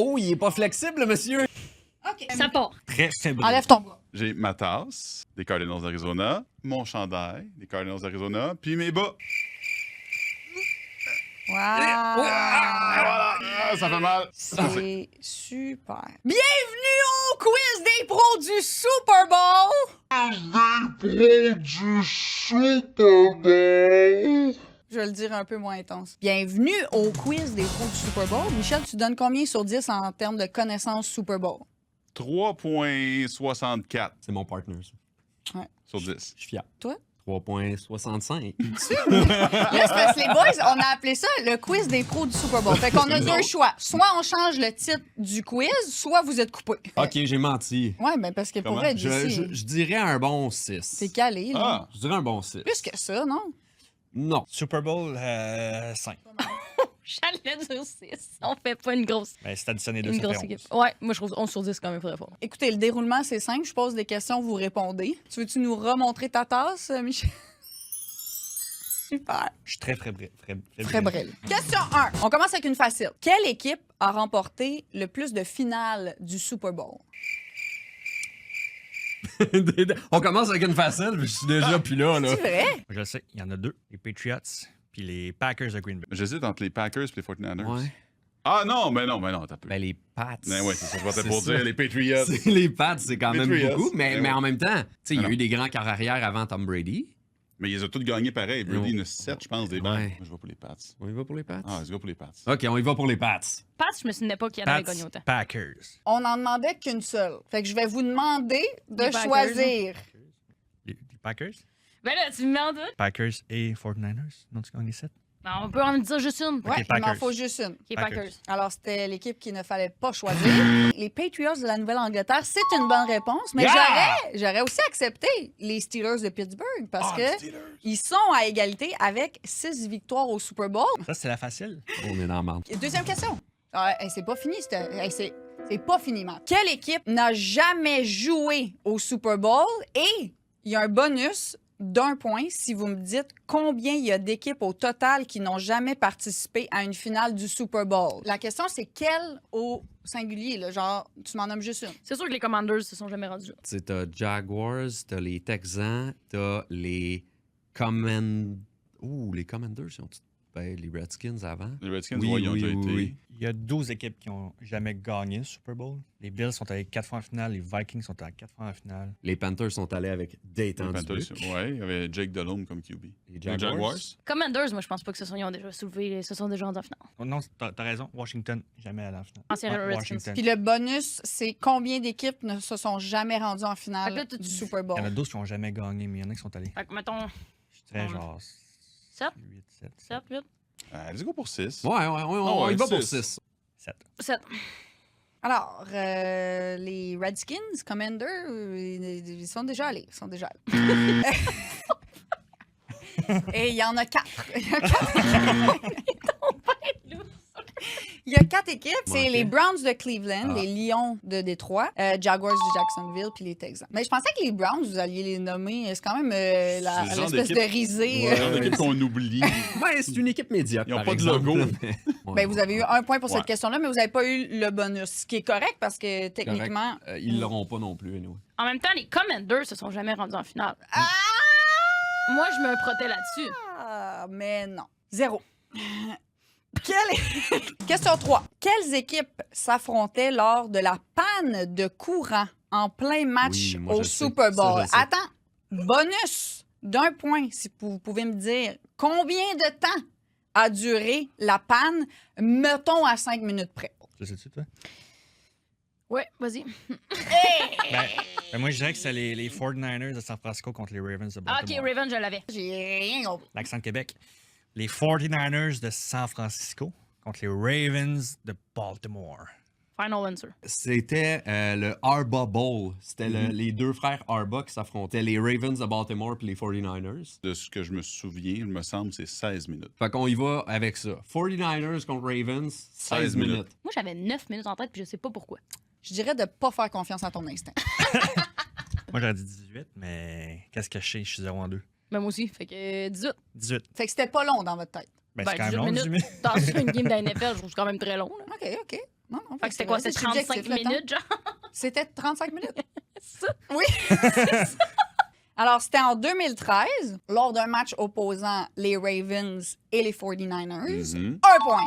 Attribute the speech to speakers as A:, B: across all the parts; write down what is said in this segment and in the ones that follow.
A: Oh, il est pas flexible, monsieur.
B: OK.
C: Ça part.
D: Très fébrile.
B: Enlève ton bras.
E: J'ai ma tasse des Cardinals d'Arizona, mon chandail des Cardinals d'Arizona, puis mes bas.
B: Wow.
E: Voilà, ça fait mal.
B: C'est super. Bienvenue au quiz des pros du Super Bowl. Je vais le dire un peu moins intense. Bienvenue au quiz des pros du Super Bowl. Michel, tu donnes combien sur 10 en termes de connaissances Super Bowl?
E: 3,64
A: C'est mon partner, ça.
E: sur 10.
A: Je suis fier.
B: Toi?
A: 3,65.
B: Là, c'est parce que les boys, on a appelé ça le quiz des pros du Super Bowl. Fait qu'on a deux choix. Soit on change le titre du quiz, soit vous êtes coupés.
A: OK, j'ai menti.
B: Ouais, ben parce que pour
E: Comment?
B: vrai,
A: Je dirais un bon 6.
B: c'est calé, là.
E: Ah,
A: Je dirais un bon 6.
B: Plus que ça, non?
A: Non.
D: Super Bowl 5.
C: J'allais dire 6. On fait pas une grosse,
D: Ben, c'est additionné 2,
C: une
D: ça fait
C: grosse
D: 11.
C: équipe. Ouais, moi je trouve 11 sur 10 quand même très fort.
B: Écoutez, le déroulement, c'est simple. Je pose des questions, vous répondez. Tu veux-tu nous remontrer ta tasse, Michel? Super.
D: Je suis très fébrile.
B: Fébrile. Question 1. On commence avec une facile. Quelle équipe a remporté le plus de finales du Super Bowl?
A: On commence avec une facile, mais je suis déjà plus là.
B: C'est vrai?
D: Je le sais, il y en a deux. Les Patriots puis les Packers de Green Bay.
E: j'hésite entre les Packers et les 49ers.
A: Ouais.
E: Ah non, t'as peu.
A: Ben, les Pats.
E: Ben ouais, c'est ça, je vais
A: C'est
E: pour
A: ça.
E: dire. Les Patriots.
A: Les Pats, c'est quand même
E: Patriots.
A: beaucoup, mais
E: Ben
A: en
E: ouais.
A: même temps, tu sais, il y a
E: Alors.
A: eu des grands carrières arrière avant Tom Brady.
E: Mais ils ont tous gagné pareil. Brady,
A: Non.
E: il en a 7, je pense, des
A: Ouais.
E: Moi, je vais pour les Pats.
A: On y va pour les Pats?
E: Ah, je vais pour les Pats.
A: OK, on y va pour les Pats.
C: Pat, je me souvenais pas qu'il y en avait
D: Pats,
C: gagné autant.
D: Packers.
B: On n'en demandait qu'une seule. Fait que je vais vous demander de
C: Les Packers.
B: choisir.
D: Les Packers?
C: Ben là, tu me mets en doute.
D: Packers et 49ers. Non, tu gagnes 7?
C: Ben, on peut en dire juste une.
B: Ouais, il m'en
D: Packers.
B: faut juste une.
C: Qui est
D: Packers.
C: Packers.
B: Alors, c'était l'équipe qu'il ne fallait pas choisir. Les Patriots de la Nouvelle-Angleterre, c'est une bonne réponse, mais j'aurais aussi accepté les Steelers de Pittsburgh parce que ils sont à égalité avec 6 victoires au Super Bowl.
D: Ça, c'est la facile.
A: On est dans la merde.
B: Deuxième question. C'est pas fini. C'est pas fini, Matt. Quelle équipe n'a jamais joué au Super Bowl? Et il y a un bonus d'1 point si vous me dites combien il y a d'équipes au total qui n'ont jamais participé à une finale du Super Bowl. La question, c'est quelle au singulier, là, genre, tu m'en nommes juste une.
C: C'est sûr que les Commanders se sont jamais rendus là.
A: Tu sais, t'as Jaguars, t'as les Texans, t'as les les Commanders, ils ont les Redskins avant.
E: Les Redskins,
A: Oui,
E: ouais, ils ont
A: oui,
E: déjà
A: oui,
E: été.
A: oui.
D: Il y a 12 équipes qui n'ont jamais gagné le Super Bowl. Les Bills sont allés 4 fois en finale. Les Vikings sont allés 4 fois en finale.
A: Les Panthers sont allés avec Dayton
E: Les Panthers,
A: Dubuque.
E: ouais, il y avait Jake Delhomme comme QB.
A: Les
E: Les Jaguars.
C: Commanders, moi je pense pas que ils ont déjà soulevé, se sont déjà rendus en finale.
D: Oh, non, t'as raison. Washington, jamais allé en finale.
C: Ancien
D: Ouais,
C: Redskins.
D: Washington.
B: Puis le bonus, c'est combien d'équipes ne se sont jamais rendues en
C: Fait
B: finale
C: que là, tu-
B: du Super
D: Il
B: Bowl?
D: y en a 12 qui n'ont jamais gagné, mais il y en a qui sont allés.
C: Fait que mettons
D: Je dirais
C: Ouais.
D: genre
C: 7,
D: 8, 7.
C: 7, 8,
E: Let's go pour 6.
A: Ouais, on y va pour
E: 6.
A: 6.
D: 7.
C: 7.
B: Alors, les Redskins, Commanders, ils sont déjà allés. Et il y en a 4. Il y a 4 équipes. C'est
A: Ok.
B: les Browns de Cleveland,
A: Ah.
B: les Lions de Détroit, Jaguars de Jacksonville, puis les Texans. Mais je pensais que les Browns, vous alliez les nommer. C'est quand même
E: C'est le genre
B: l'espèce de
E: d'équipe-
B: risée.
E: C'est le genre d'équipe qu'on oublie.
A: Ben, c'est une équipe médiocre.
E: Ils ont
A: par
E: pas de
A: exemple,
E: logo.
A: mais- Ouais,
B: Ben, vous avez eu 1 point pour
E: Ouais.
B: cette question-là, mais vous n'avez pas eu le bonus. Ce qui est correct parce que techniquement.
A: Ils l'auront pas non plus, anyway.
C: En même temps, les Commanders se sont jamais rendus en finale. Moi, je me protège là-dessus.
B: Ah, mais non. 0. Question 3. Quelles équipes s'affrontaient lors de la panne de courant en plein match
A: Oui, moi,
B: au
A: je sais.
B: Super
A: Ça,
B: Bowl?
A: je sais.
B: Attends, bonus d'1 point si vous pouvez me dire combien de temps a duré la panne, mettons à 5 minutes près.
D: Tu sais-tu, toi?
C: Ouais, vas-y.
D: Ben, moi, je dirais que c'est les 49ers de San Francisco contre les Ravens de
C: Ah, ok,
D: Baltimore.
C: Raven, je l'avais.
B: J'ai rien compris.
D: L'accent de Québec. Les 49ers de San Francisco contre les Ravens de Baltimore.
C: Final answer.
A: C'était le Arba Bowl. C'était les deux frères Arba qui s'affrontaient, les Ravens de Baltimore et les 49ers.
E: De ce que je me souviens, il me semble, c'est 16 minutes.
A: Fait qu'on y va avec ça. 49ers contre Ravens, 16 minutes.
C: Moi, j'avais 9 minutes en tête, puis je sais pas pourquoi.
B: Je dirais de ne pas faire confiance à ton instinct.
D: Moi, j'aurais dit 18, mais qu'est-ce que je sais? Je suis 0 en 2.
C: Ben, moi aussi. Fait que 18.
D: 18.
B: Fait que c'était pas long dans votre tête.
D: Ben,
C: Ben,
D: c'est quand même
C: 18
D: long,
C: minutes
D: 18 minutes.
C: dans une game de la NFL, je trouve que c'est quand même très long. Là.
B: OK, OK. Non, non.
C: Fait que c'était quoi? C'était 35 minutes, genre?
B: C'était 35 minutes.
C: Ça.
B: Oui. Alors, c'était en 2013, lors d'un match opposant les Ravens et les 49ers.
E: Mhm.
B: Un point.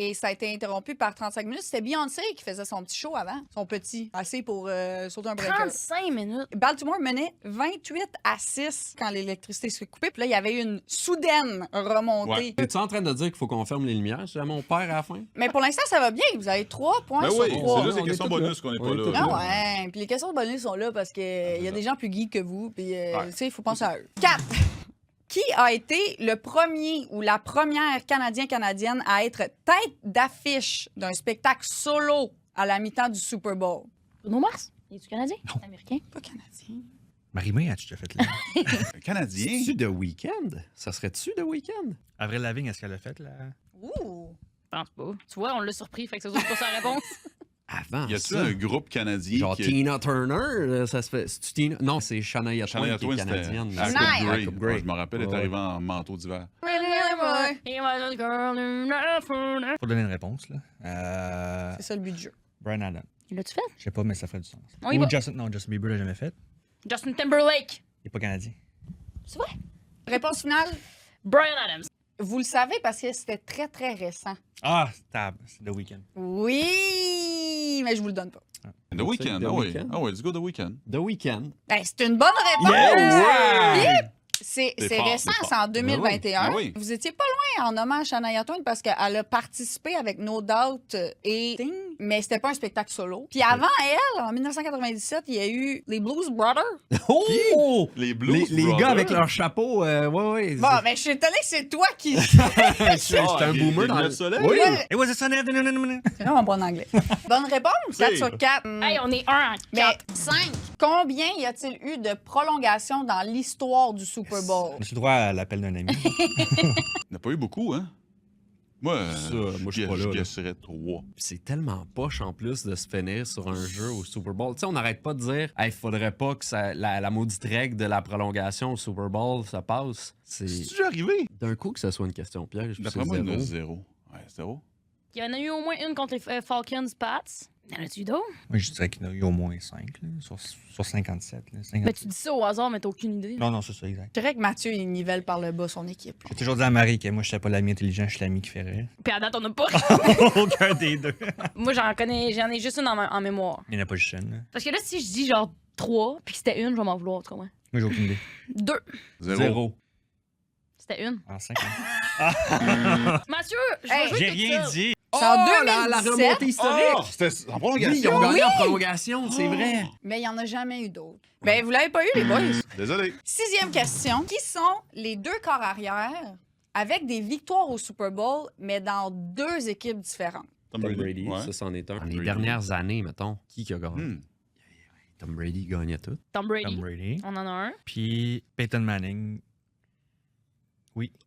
B: Et ça a été interrompu par 35 minutes. C'était Beyoncé qui faisait son petit show avant. Son petit, assez pour sauter un breaker.
C: 35 minutes.
B: Baltimore menait 28-6 quand l'électricité s'est coupée. Puis là, il y avait une soudaine remontée.
E: Ouais.
A: Es-tu en train de dire qu'il faut qu'on ferme les lumières si jamais on perd à la fin?
B: Mais pour l'instant, ça va bien. Vous avez 3 points
E: Ben
B: sur
E: oui,
B: 3.
E: c'est juste
A: on
E: les
A: est
E: questions
A: tous là.
E: bonus qu'on n'est
A: On
E: pas
A: est
E: là.
A: tous
B: Ah
A: là.
B: ouais. Puis les questions de bonus sont là parce qu'il y a des gens plus geeks que vous. Puis,
E: Ouais.
B: tu sais, il faut penser à eux. 4. Qui a été le premier ou la première Canadienne à être tête d'affiche d'un spectacle solo à la mi-temps du Super Bowl?
C: Bruno Mars? Es-tu Canadien?
D: Non.
C: Américain?
B: Pas Canadien.
D: Marie-Mé, as-tu déjà fait là?
E: Canadien?
A: C'est-tu The Weeknd? Ça serait-tu The Weeknd?
D: Avril Lavigne, est-ce qu'elle l'a fait là?
B: Ouh!
C: Je pense pas. Tu vois, on l'a surpris, fait que c'est pas sa réponse.
A: Avant
E: Y a-tu
A: ça.
E: un groupe canadien
A: Genre
E: qui...
A: Tina Turner, ça se fait. C'est-tu Tina? Non, c'est Shania Twain
E: Shania
A: qui est
E: Twain, c'était
A: canadienne.
B: Shania.
E: Jacob Gray.
A: Jacob Gray.
E: Ouais, je me rappelle, elle est
A: Ouais.
E: arrivée en manteau d'hiver.
C: He was a girl in Africa.
D: Pour donner une réponse, là.
B: C'est ça le but du jeu.
D: Brian Adams.
C: L'as-tu fait?
D: Je sais pas, mais ça ferait du sens.
C: On y
D: Ou
C: va.
D: Justin Bieber l'a jamais fait.
C: Justin Timberlake.
D: Il est pas canadien.
C: C'est vrai?
B: Réponse finale,
C: Brian Adams.
B: vous le savez parce que c'était très, très récent.
D: Ah, c'est The Weeknd.
B: Oui, mais je vous le donne pas.
E: The Weeknd,
A: The
E: ah oui.
A: Weeknd.
E: Ah oui, let's go The Weeknd.
A: The Weeknd.
B: Ben, c'est une bonne réponse!
A: Yeah!
B: C'est
E: C'est fort,
B: récent,
E: c'est
B: c'est en
E: fort.
B: 2021.
E: Ben oui.
B: Vous étiez pas loin en hommage à Shania Twain parce qu'elle a participé avec No Doubt et Sting, mais c'était pas un spectacle solo. Puis avant elle, en 1997, il y a eu les Blues Brothers.
A: Oh!
E: Les Blues
A: Les
E: Brothers.
A: gars avec leur chapeau, ouais.
B: Bon, mais je suis étonnée que c'est toi qui...
A: C'est
E: Ah,
A: un
E: les-
A: boomer
E: les
A: dans
E: lunettes
A: le
E: de soleil?
A: Oui!
D: It was a Sunday afternoon.
B: C'est vraiment bon en anglais. Bonne réponse, 4
E: Oui.
B: sur 4.
C: Hey, on est 1 en
B: Mais
C: 4.
B: 5. Combien y a-t-il eu de prolongations dans l'histoire du Super Bowl?
D: On a le droit à l'appel d'un ami.
E: Il n'y a pas eu beaucoup, hein? Moi,
A: Ça, moi, je suis pas là, là.
E: guesserais 3.
A: C'est tellement poche en plus de se finir sur un jeu au Super Bowl. Tu sais, on n'arrête pas de dire, il faudrait pas que la maudite règle de la prolongation au Super Bowl, ça passe.
E: C'est
A: C'est
E: déjà arrivé?
A: d'un coup que ce soit une question piège. puis
E: D'après
A: c'est
E: moi, il y en a
A: zéro.
E: 0. Ouais, 0.
C: Il y en a eu au moins une contre les Falcons Pats. Il y en a-tu d'autres?
D: Moi, je dirais qu'il y en a eu au moins 5, sur 57. Là, 50.
C: Mais tu dis ça au hasard, mais t'as aucune idée.
D: Non, c'est ça, exact.
B: Je dirais que Mathieu, il nivelle par le bas son équipe.
D: J'ai toujours dit à Marie que moi, je n'étais pas l'ami intelligent, je suis l'ami qui fait rire.
C: Puis à date, on n'a pas.
D: Aucun des deux.
C: Moi, j'en ai juste une en mémoire.
D: Il n'y en a pas juste une. Là.
C: Parce que là, si je dis genre 3, puis que c'était une, je vais m'en vouloir, tu comprends?
D: Moi, j'ai aucune idée.
C: 2.
E: 0.
C: C'était une.
D: En 5
C: Mathieu, je
B: Hey,
C: vais jouer
D: J'ai
C: toute
D: rien
C: seule.
D: dit.
B: C'est en
A: Oh, la
B: 2017.
A: remontée historique!
E: Oh, c'était en
A: Oui,
E: prolongation.
A: ils ont gagné en
B: Oui!
A: prolongation, c'est vrai.
B: Mais il n'y en a jamais eu d'autres. Ben, vous l'avez pas eu, les boys.
E: Désolé.
B: 6e question. Qui sont les deux corps arrière avec des victoires au Super Bowl, mais dans 2 équipes différentes?
E: Tom
A: Tom Brady,
E: Ouais.
A: ça, c'en est un.
E: Brady.
A: Les dernières années, mettons, qui a gagné?
E: Hmm.
A: Tom Brady gagnait tout.
C: Tom Brady.
D: Tom Brady.
C: On en a un.
D: Puis Peyton Manning.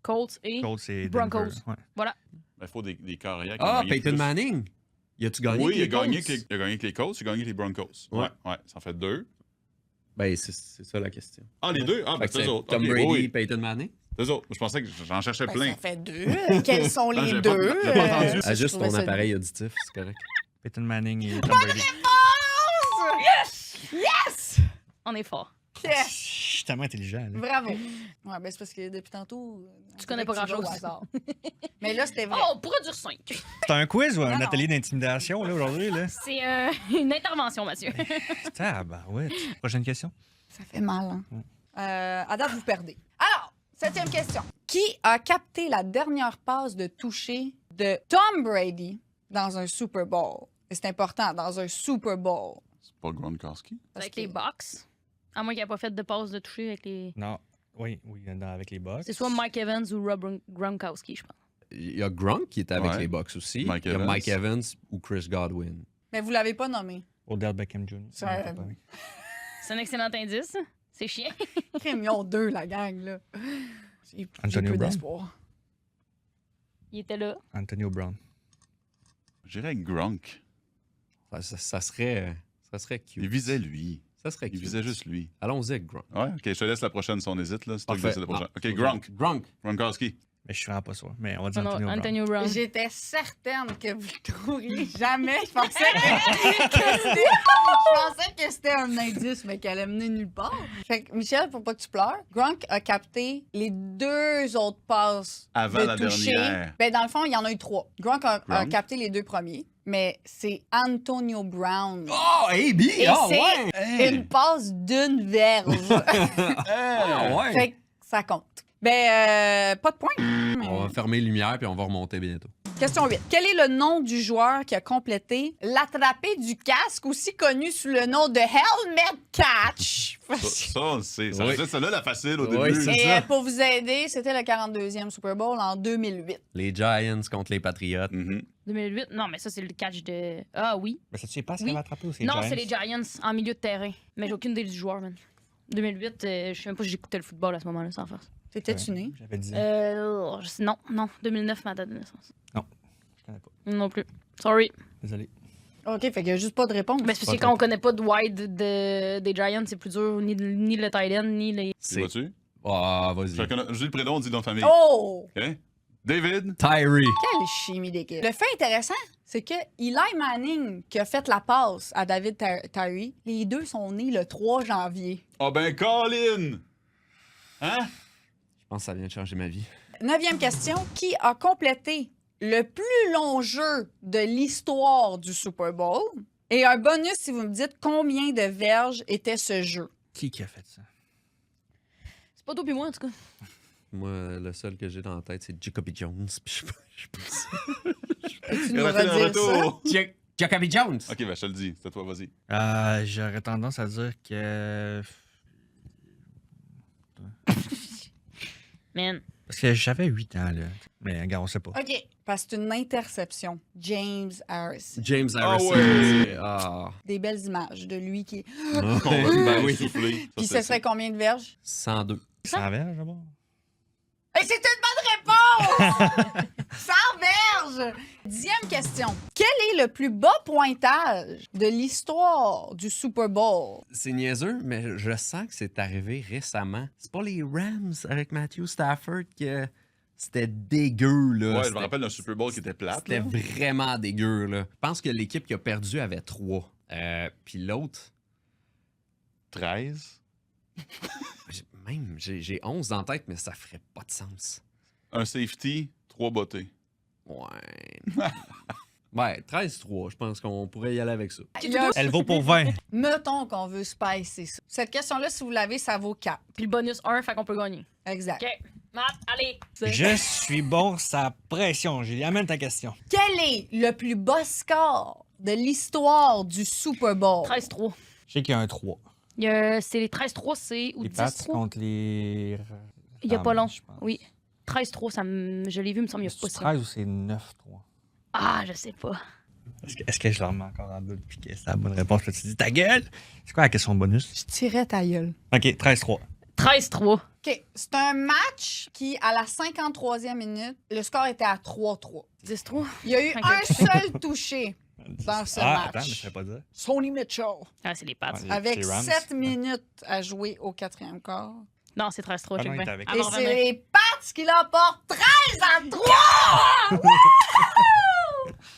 C: Colts et.
D: Colts et
C: Broncos.
D: Denver. Ouais.
C: Voilà.
E: Il faut des carrières qui ont
A: Ah,
E: gagné
A: Peyton
E: plus.
A: Manning! Y a-tu gagné
E: Oui,
A: avec
E: il a
A: les
E: gagné
A: Colts?
E: avec il a gagné avec les Colts, il a gagné avec les Broncos.
A: Ouais.
E: Ouais, ça en fait 2.
A: Ben, c'est ça la question.
E: Ah, les 2? Ah,
A: Fait
E: ben
A: que
E: c'est eux
A: c'est
E: autres.
A: Tom
E: Ok,
A: Brady,
E: oui,
A: Peyton Manning.
E: c'est eux autres. Je pensais que j'en cherchais
B: Ben,
E: plein.
B: ça fait 2. Quels sont
E: Non,
B: les
E: j'ai
B: 2?
E: pas- j'ai pas entendu.
A: Ah, juste
B: trouvais
A: ton
B: ça
A: appareil auditif, c'est correct.
D: Peyton Manning et Tom Brady.
B: Yes!
C: On est fort.
B: Yes!
D: Je suis tellement intelligent. Là.
B: Bravo. Ouais, ben c'est parce que depuis tantôt...
C: Tu connais pas
B: vas
C: grand-chose.
B: au hasard. Mais là, c'était vrai.
C: Oh, on pourrait dire 5.
D: C'est un quiz ou un
B: Non,
D: atelier d'intimidation là aujourd'hui? Là?
C: C'est une intervention, Mathieu.
D: Ouais. Prochaine question.
B: Ça fait mal, hein? À date, vous perdez. Alors, 7e question. Qui a capté la dernière passe de toucher de Tom Brady dans un Super Bowl? Et c'est important, dans un Super Bowl.
E: C'est pas Gronkowski.
B: Parce
C: Avec
B: que-
C: les box. À moins qu'il n'ait pas fait de passe de toucher avec les.
D: Non. Oui, avec les Bucks.
C: C'est soit Mike Evans ou Rob Gronkowski, je pense.
A: Il y a Gronk qui était avec
E: Ouais.
A: les Bucks aussi.
E: Mike
A: Il y a
E: Evans.
A: Mike Evans ou Chris Godwin.
B: Mais vous l'avez pas nommé.
D: Odell Beckham Jr.
B: C'est
D: Non,
B: un-
D: pas pareil.
C: C'est un excellent indice. C'est chiant.
B: Crème, ils ont 2, la gang, là. J'ai
D: Antonio
B: peu
D: Brown.
B: d'espoir.
C: Il était là.
D: Antonio Brown.
E: J'irais avec Gronk.
A: Ça serait cute.
E: Il visait lui.
A: Ça serait
E: Il
A: cute.
E: visait juste lui.
A: Allons-y avec Gronk.
E: Ouais, ok, je te laisse la prochaine si on hésite. Là. C'est toi qui
A: Parfait.
E: décides la prochaine.
A: Ah,
E: Ok, Gronk.
A: Gronk.
E: Gronkowski.
D: Mais je suis vraiment pas sûr. Mais on va dire
C: Non,
D: Antonio Brown.
C: Antonio Brown.
B: J'étais certaine que vous le trouveriez jamais. Je pensais que c'était un indice, mais qu'elle allait mener nulle part. Fait que, Michel, pour pas que tu pleures, Gronk a capté les 2 autres passes
E: Avant
B: de
E: la
B: toucher.
E: dernière.
B: Ben, dans le fond, il y en a eu 3. Gronk a
E: Gronk.
B: capté les 2 premiers, mais c'est Antonio Brown.
A: Oh, AB!
B: Et
A: Ah,
B: c'est
A: ouais!
B: une passe d'une verge.
A: Ah, ouais!
B: Fait que ça compte. Ben, pas de point.
A: On va fermer les lumières puis on va remonter bientôt.
B: Question 8. Quel est le nom du joueur qui a complété l'attrapé du casque, aussi connu sous le nom de Helmet Catch?
E: Ça, on le sait. Ça
A: Oui.
E: reste celle-là la facile au
A: Oui,
E: début.
A: c'est
B: Et
A: ça.
B: pour vous aider, c'était le 42e Super Bowl en 2008.
A: Les Giants contre les Patriots.
E: Mhm.
C: 2008. Non, mais ça, c'est le catch de. Ah oui.
D: Mais ça, tu sais pas ce
C: Oui.
D: qu'elle va attraper ou c'est
C: Non,
D: Giants?
C: c'est les Giants en milieu de terrain. Mais j'ai aucune idée du joueur, man. 2008, je sais même pas si j'écoutais le football à ce moment-là, sans farce.
B: T'étais-tu né?
D: J'avais 10 ans.
C: Non. 2009, ma date de naissance.
D: Je connais pas.
C: Non plus. Sorry.
D: Désolé.
B: OK, fait qu'il n'y a juste pas de réponse.
C: Mais c'est parce que quand on connaît pas de wide des Giants, c'est plus dur, ni le tight end, ni les.
E: Tu
A: C'est.
E: vois-tu?
A: Ah, vas-y.
E: Je dis le prénom, on dit dans la famille.
B: Oh!
E: OK? David?
A: Tyree.
B: Quelle chimie d'équipe. Le fait intéressant, c'est que Eli Manning, qui a fait la passe à David Tyree, les deux sont nés le 3 janvier.
E: Ah ben, Colin! Hein?
A: Je pense que ça vient de changer ma vie.
B: 9e question. Qui a complété le plus long jeu de l'histoire du Super Bowl? Et un bonus si vous me dites combien de verges était ce jeu.
D: Qui a fait ça?
C: C'est pas toi puis moi, en tout cas.
A: Moi, le seul que j'ai dans la tête, c'est Jacoby Jones. Puis je sais pas.
B: Peux-tu nous
E: Il a fait un
B: redire ça?
E: retour.
A: Jacoby Jones!
E: Ok, ben je te le dis. C'est à toi, vas-y.
D: J'aurais tendance à dire que...
C: Man.
D: Parce que j'avais 8 ans, là. Mais regarde, on sait pas.
B: OK, parce que c'est une interception. James Harrison.
A: James Harrison.
E: ouais.
A: Ah.
B: Des belles images de lui qui...
E: Ben oui, soufflé.
B: Puis ce serait combien de verges?
A: 102.
D: 100 verges, d'abord?
B: Et c'est une bonne réponse! 100 verges! 10e question. Quel est le plus bas pointage de l'histoire du Super Bowl?
A: C'est niaiseux, mais je sens que c'est arrivé récemment. C'est pas les Rams avec Matthew Stafford que c'était dégueu, là.
E: Ouais, je me
A: C'était-
E: rappelle d'un Super Bowl qui était plate.
A: C'était
E: là.
A: vraiment dégueu, là. Je pense que l'équipe qui a perdu avait 3. Puis l'autre,
E: 13.
A: j'ai 11 en tête, mais ça ferait pas de sens.
E: Un safety, 3 bottés.
A: Ouais. Ouais, 13-3. Je pense qu'on pourrait y aller avec ça.
D: Elle vaut pour 20.
B: Mettons qu'on veut spicer ça. Cette question-là, si vous l'avez, ça vaut 4.
C: Puis le bonus 1, fait qu'on peut gagner.
B: Exact.
C: OK. Matt, allez.
D: Je suis bon, sa pression. Julie, amène ta question.
B: Quel est le plus bas score de l'histoire du Super Bowl?
C: 13-3.
D: Je sais qu'il y a un 3.
C: C'est les 13-3, c'est. Ou
D: Les Pats
C: 10-3.
D: contre les...
C: Il y a pas long.
D: je pense.
C: Oui. 13-3, je l'ai vu, il me semble, il y a
D: C'est
C: pas ça.
D: 13 ou c'est 9-3?
C: Ah, je sais pas.
D: Est-ce que je leur mets encore en doute puis que c'est la bonne réponse? Là, tu dis ta gueule! C'est quoi la question bonus?
B: Je tirais ta gueule.
D: OK, 13-3.
C: 13-3.
B: OK. C'est un match qui, à la 53e minute, le score était à 3-3.
C: 10-3.
B: Il y a eu
C: Ok.
B: un seul touché dans ce match.
D: Attends, mais je ne pas dire.
B: Sonny Mitchell.
C: Ah, c'est les Pats.
D: Ouais.
B: Avec
D: les Rams.
B: 7 minutes à jouer au 4e quart.
C: Non, c'est 13-3.
D: Ah
C: check
D: non, il
C: bien.
D: est avec-
C: Ah,
B: Et
C: bon,
B: c'est
C: vraiment.
B: les Pats qui l'emportent 13-3!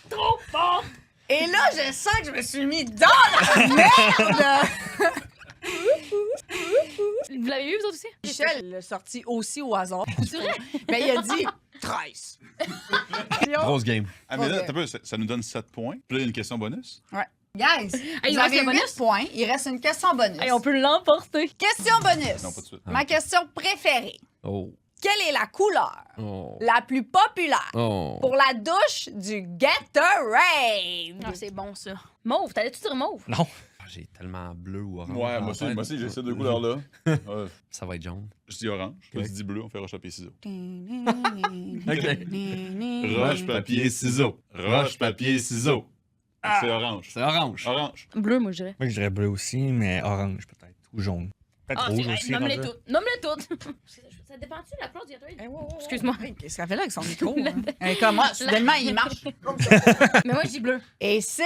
C: Trop fort!
B: Et là, je sens que je me suis mis dans la merde!
C: Vous l'avez vu, vous autres aussi?
B: Michel l'a sorti aussi au hasard.
C: C'est vrai?
B: Ben, il a dit 13.
A: Grosse game.
E: Ah, mais là,
B: Ok.
E: t'as peu, ça nous donne 7 points. Puis là, il y a une question bonus.
B: Ouais. Guys,
C: il
B: vous
C: reste
B: avez
C: le
B: 8
C: bonus?
B: points. Il reste une question bonus.
C: Hey, on peut l'emporter.
B: Question bonus.
E: Non, pas de suite.
B: Ma question préférée.
A: Oh.
B: Quelle est la couleur
A: Oh.
B: la plus populaire
A: Oh.
B: pour la douche du Gatorade?
C: Ah, c'est bon, ça. Mauve, t'allais-tu dire mauve?
D: Non.
A: Ah, j'ai tellement bleu ou orange.
E: Ouais,
A: dans
E: moi
A: la
E: aussi,
A: tête.
E: j'ai ces deux couleurs-là.
A: Ça va être jaune.
E: Je dis orange. Toi,
A: Ok.
E: tu dis bleu, on fait roche, papier, ciseaux.
A: Ok.
E: Roche, papier, ciseaux. Roche, papier, ciseaux. C'est orange.
A: C'est orange.
E: Orange.
C: Bleu, moi, je dirais.
D: Moi, je dirais bleu aussi, mais orange peut-être. Ou jaune. Peut-être
C: Ah,
D: rouge
C: c'est
D: aussi.
C: nomme-les
D: rendu là.
C: toutes. Nomme-les toutes. Ça dépend-tu de la clause du Gatorade? Excuse-moi.
B: Qu'est-ce qu'elle fait là avec son micro? Hein? Comment? Soudainement, il marche.
C: Mais moi, je dis bleu.
B: Et c'est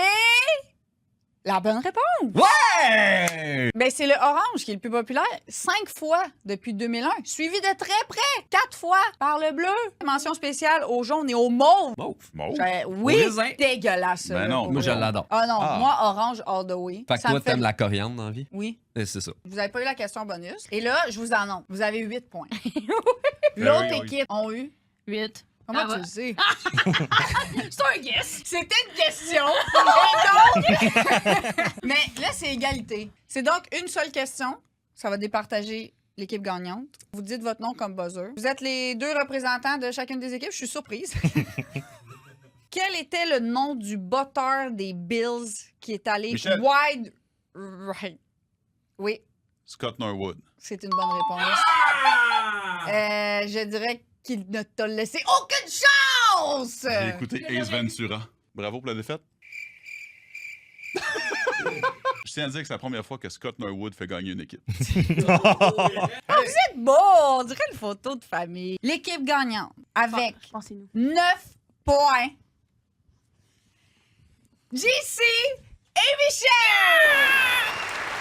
B: La bonne réponse!
A: Ouais!
B: Ben, c'est le orange qui est le plus populaire 5 fois depuis 2001, suivi de très près 4 fois par le bleu. Mention spéciale au jaune et au mauve.
A: Mauve.
E: Bon.
B: Oui,
A: Au raisin.
B: dégueulasse. ça,
E: Ben
B: là,
E: non,
B: pour
A: Moi, je
B: vrai.
A: l'adore.
B: Ah non,
E: Ah.
B: moi, orange all the way.
A: Fait que
B: Ça
A: toi,
B: me fait-
A: t'aimes la coriandre dans la vie?
B: Oui.
A: Et c'est ça.
B: Vous avez pas eu la question bonus. Et là, je vous annonce, vous avez 8 points.
E: Ben
B: L'autre
E: oui, oui.
B: équipe ont eu...
C: 8.
B: Comment
C: Ah
B: tu
C: ouais.
B: le sais?
C: C'est un guess.
B: C'était une question. Et donc... Mais là, c'est égalité. C'est donc une seule question. Ça va départager l'équipe gagnante. Vous dites votre nom comme buzzer. Vous êtes les 2 représentants de chacune des équipes. Je suis surprise. Quel était le nom du botteur des Bills qui est allé
E: Michel.
B: wide right? Oui,
E: Scott Norwood.
B: c'est une bonne réponse. Je dirais qu'il ne t'a laissé aucune chance!
E: J'ai écouté Ace Ventura. Bravo pour la défaite. Je tiens à dire que c'est la première fois que Scott Norwood fait gagner une équipe.
B: C'est beau! On dirait une photo de famille. L'équipe gagnante avec
C: Pensez-nous.
B: 9 points. JC et Michel!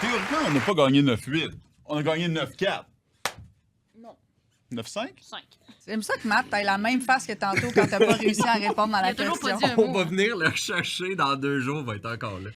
E: Théoriquement, on n'a pas gagné 9-8. On a gagné 9-4.
C: Non.
E: 9-5?
C: 5.
B: J'aime ça que Matt t'aies la même face que tantôt quand t'as pas réussi à répondre à
C: Il
B: la
C: a toujours
B: question.
C: pas dit un mot.
A: On va venir le chercher dans 2 jours, on va être encore là.